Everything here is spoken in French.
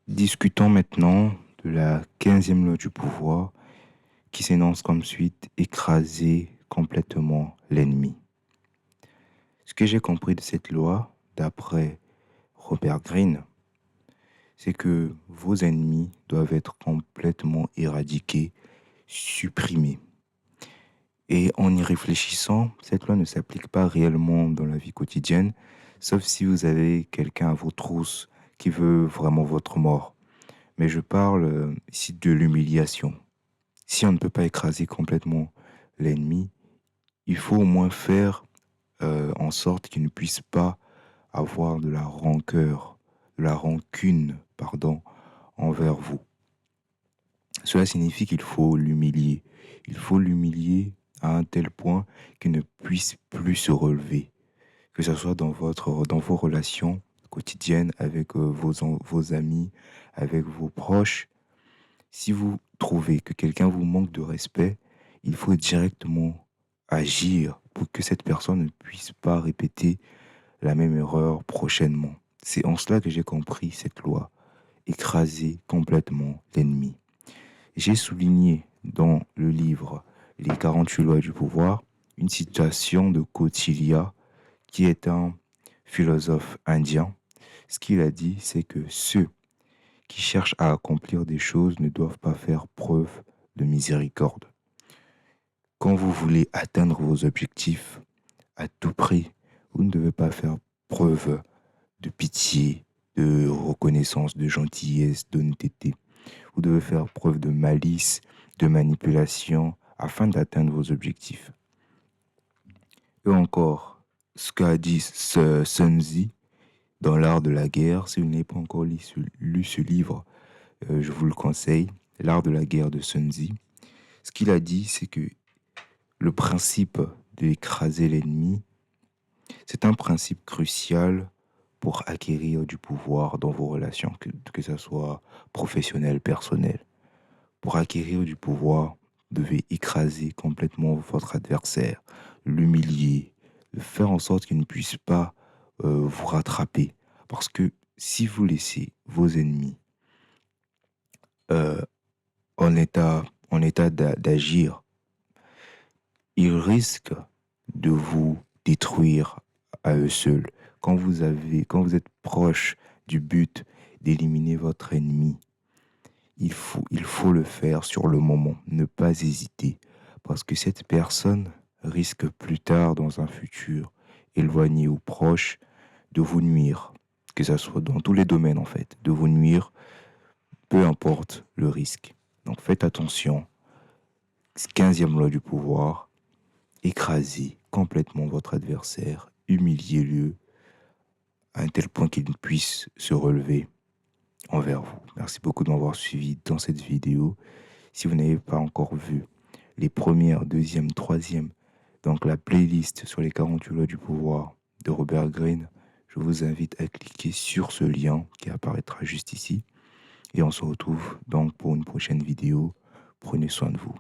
Discutons maintenant de la 15e loi du pouvoir qui s'énonce comme suite: écraser complètement l'ennemi. Ce que j'ai compris de cette loi, d'après Robert Greene, c'est que vos ennemis doivent être complètement éradiqués, supprimés. Et en y réfléchissant, cette loi ne s'applique pas réellement dans la vie quotidienne, sauf si vous avez quelqu'un à vos trousses qui veut vraiment votre mort. Mais je parle ici de l'humiliation. Si on ne peut pas écraser complètement l'ennemi, il faut au moins faire en sorte qu'il ne puisse pas avoir de la rancœur, de la rancune, pardon, envers vous. Cela signifie qu'il faut l'humilier. Il faut l'humilier à un tel point qu'il ne puisse plus se relever, que ce soit dans vos relations quotidiennes avec vos amis, avec vos proches. Si vous trouvez que quelqu'un vous manque de respect, il faut directement agir pour que cette personne ne puisse pas répéter la même erreur prochainement. C'est en cela que j'ai compris cette loi: écraser complètement l'ennemi. J'ai souligné dans le livre Les 48 lois du pouvoir une citation de Kautilya, qui est un philosophe indien. Ce qu'il a dit, c'est que ceux qui cherchent à accomplir des choses ne doivent pas faire preuve de miséricorde. Quand vous voulez atteindre vos objectifs à tout prix, vous ne devez pas faire preuve de pitié, de reconnaissance, de gentillesse, d'honnêteté. Vous devez faire preuve de malice, de manipulation afin d'atteindre vos objectifs. Et encore, ce qu'a dit Sun Tzu dans l'art de la guerre, si vous n'avez pas encore lu ce livre, je vous le conseille, l'art de la guerre de Sun Tzu. Ce qu'il a dit, c'est que le principe d'écraser l'ennemi, c'est un principe crucial pour acquérir du pouvoir dans vos relations, que ce soit professionnel, personnel. Pour acquérir du pouvoir, vous devez écraser complètement votre adversaire, l'humilier, faire en sorte qu'il ne puisse pas vous rattraper. Parce que si vous laissez vos ennemis euh, en état d'agir, ils risquent de vous détruire à eux seuls. Quand vous êtes proche du but d'éliminer votre ennemi, il faut le faire sur le moment, ne pas hésiter, parce que cette personne risque plus tard, dans un futur éloigné ou proche, de vous nuire, que ce soit dans tous les domaines en fait, de vous nuire, peu importe le risque. Donc faites attention. 15e loi du pouvoir: écrasez complètement votre adversaire, humiliez-le à un tel point qu'il ne puisse se relever envers vous. Merci beaucoup de m'avoir suivi dans cette vidéo. Si vous n'avez pas encore vu les premières, deuxième, troisième, donc la playlist sur les 48 lois du pouvoir de Robert Greene, je vous invite à cliquer sur ce lien qui apparaîtra juste ici. Et on se retrouve donc pour une prochaine vidéo. Prenez soin de vous.